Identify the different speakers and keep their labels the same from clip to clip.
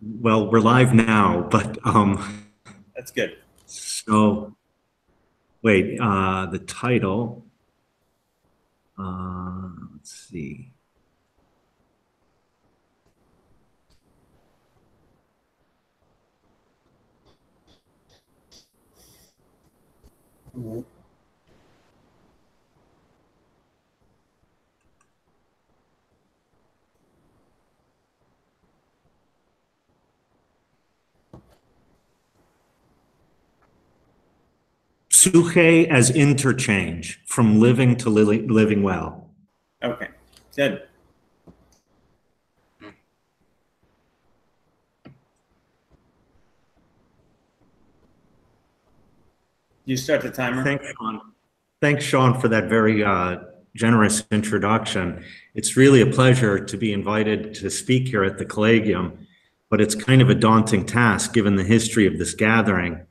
Speaker 1: Well, we're live now, but
Speaker 2: That's good.
Speaker 1: so wait, the title. Let's see. Suche as interchange from living to living well.
Speaker 2: Okay, good. You start the timer.
Speaker 1: Thanks, Sean. Thanks, Sean, for that very generous introduction. It's really a pleasure to be invited to speak here at the Collegium, but it's kind of a daunting task given the history of this gathering.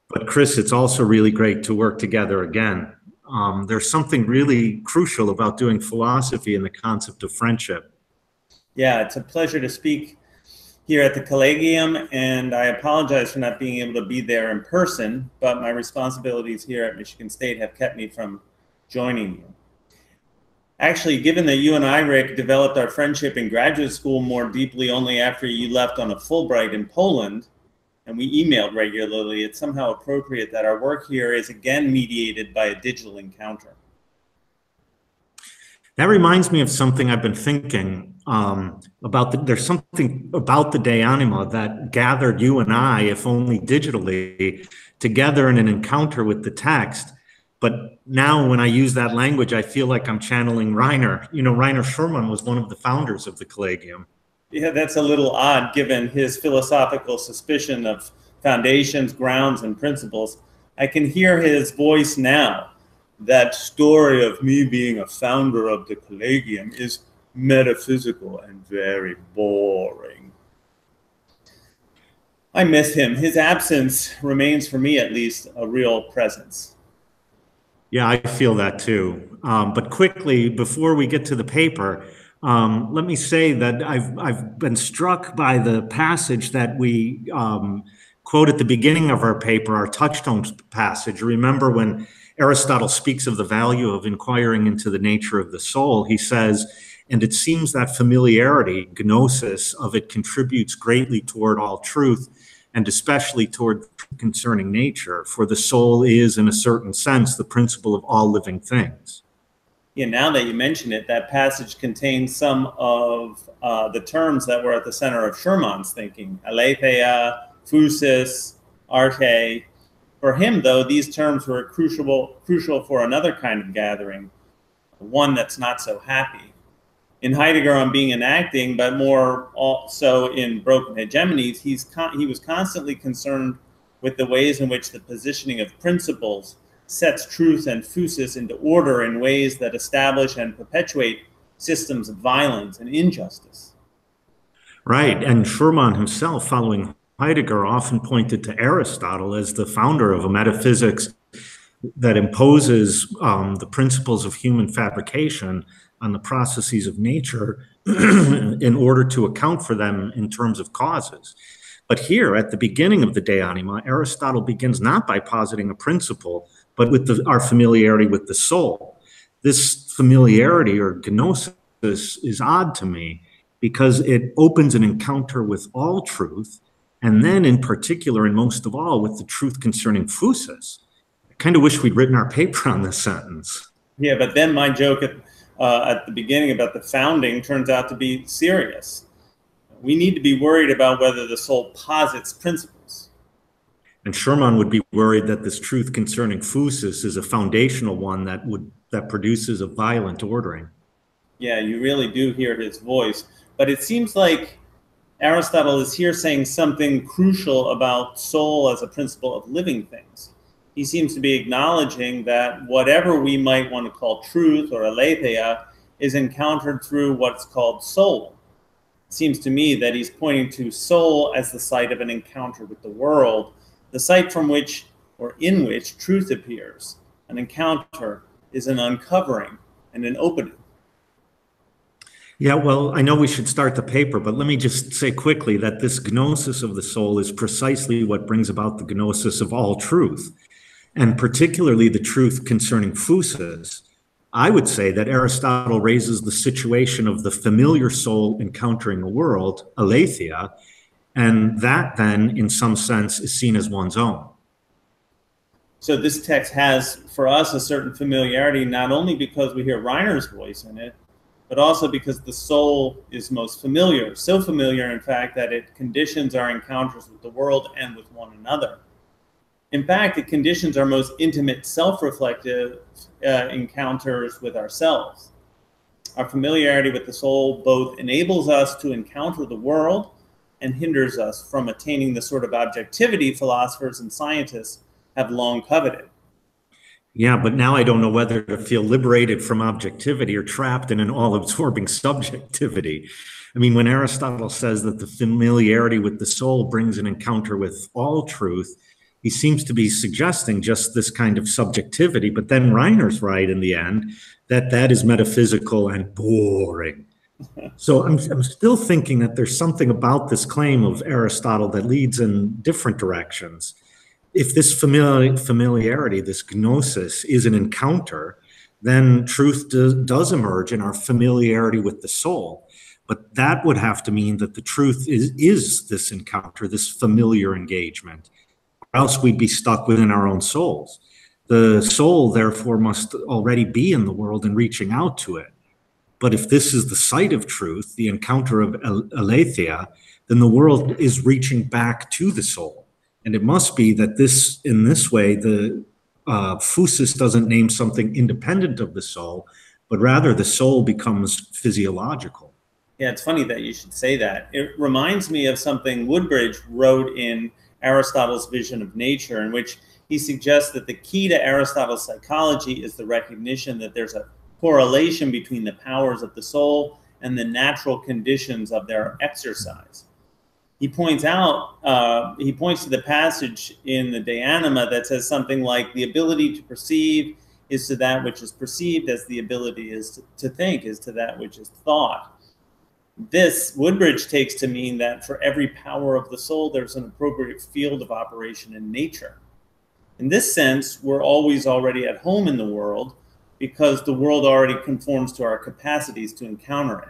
Speaker 1: But Chris, it's also really great to work together again. There's something really crucial about doing philosophy and the concept of friendship.
Speaker 2: Yeah, it's a pleasure to speak here at the Collegium, and I apologize for not being able to be there in person, but my responsibilities here at Michigan State have kept me from joining you. Actually, given that you and I, Rick, developed our friendship in graduate school more deeply only after you left on a Fulbright in Poland, and we emailed regularly, it's somehow appropriate that our work here is again mediated by a digital encounter.
Speaker 1: That reminds me of something I've been thinking about. There's something about the De Anima that gathered you and I, if only digitally, together in an encounter with the text. But now when I use that language, I feel like I'm channeling Reiner. You know, Reiner Schurman was one of the founders of the Collegium.
Speaker 2: Yeah, that's a little odd given his philosophical suspicion of foundations, grounds, and principles. I can hear his voice now. That story of me being a founder of the Collegium is metaphysical and very boring. I miss him. His absence remains, for me at least, a real presence.
Speaker 1: Yeah, I feel that too. But quickly, before we get to the paper, let me say that I've been struck by the passage that we quote at the beginning of our paper, our touchstone passage. Remember when Aristotle speaks of the value of inquiring into the nature of the soul, he says, and it seems that familiarity, gnosis of it contributes greatly toward all truth, and especially toward concerning nature, for the soul is, in a certain sense, the principle of all living things.
Speaker 2: Yeah, now that you mention it, that passage contains some of the terms that were at the center of Schurman's thinking: aletheia, phusis, arte. For him, though, these terms were crucial for another kind of gathering, one that's not so happy. In Heidegger on Being and Acting, but more so in Broken Hegemonies, he was constantly concerned with the ways in which the positioning of principles sets truth and phusis into order in ways that establish and perpetuate systems of violence and injustice.
Speaker 1: Right. And Schurman himself, following Heidegger, often pointed to Aristotle as the founder of a metaphysics that imposes the principles of human fabrication on the processes of nature in order to account for them in terms of causes. But here, at the beginning of the De Anima, Aristotle begins not by positing a principle, but with our familiarity with the soul. This familiarity or gnosis is odd to me because it opens an encounter with all truth, and then in particular, and most of all, with the truth concerning phusis. I kind of wish we'd written our paper on this sentence.
Speaker 2: Yeah, but then my joke at the beginning about the founding turns out to be serious. We need to be worried about whether the soul posits principles.
Speaker 1: And Schurman would be worried that this truth concerning phusis is a foundational one that produces a violent ordering.
Speaker 2: Yeah, you really do hear his voice. But it seems like Aristotle is here saying something crucial about soul as a principle of living things. He seems to be acknowledging that whatever we might want to call truth or aletheia is encountered through what's called soul. It seems to me that he's pointing to soul as the site of an encounter with the world, the site from which or in which truth appears. An encounter is an uncovering and an opening.
Speaker 1: Yeah, well, I know we should start the paper, but let me just say quickly that this gnosis of the soul is precisely what brings about the gnosis of all truth, and particularly the truth concerning phusis. I would say that Aristotle raises the situation of the familiar soul encountering a world, aletheia, and that then, in some sense, is seen as one's own.
Speaker 2: So this text has for us a certain familiarity, not only because we hear Reiner's voice in it, but also because the soul is most familiar. So familiar, in fact, that it conditions our encounters with the world and with one another. In fact, it conditions our most intimate self-reflective encounters with ourselves. Our familiarity with the soul both enables us to encounter the world and hinders us from attaining the sort of objectivity philosophers and scientists have long coveted.
Speaker 1: Yeah, but now I don't know whether to feel liberated from objectivity or trapped in an all absorbing subjectivity. I mean, when Aristotle says that the familiarity with the soul brings an encounter with all truth, he seems to be suggesting just this kind of subjectivity. But then Reiner's right in the end that that is metaphysical and boring. So I'm still thinking that there's something about this claim of Aristotle that leads in different directions. If this familiarity, this gnosis, is an encounter, then truth does emerge in our familiarity with the soul. But that would have to mean that the truth is this encounter, this familiar engagement, or else we'd be stuck within our own souls. The soul, therefore, must already be in the world and reaching out to it. But if this is the site of truth, the encounter of aletheia, then the world is reaching back to the soul. And it must be that this, in this way, the phusis doesn't name something independent of the soul, but rather the soul becomes physiological.
Speaker 2: Yeah, it's funny that you should say that. It reminds me of something Woodbridge wrote in Aristotle's Vision of Nature, in which he suggests that the key to Aristotle's psychology is the recognition that there's a correlation between the powers of the soul and the natural conditions of their exercise. He points to the passage in the De Anima that says something like, the ability to perceive is to that which is perceived as the ability is to think is to that which is thought. This, Woodbridge takes to mean that for every power of the soul, there's an appropriate field of operation in nature. In this sense, we're always already at home in the world because the world already conforms to our capacities to encounter it.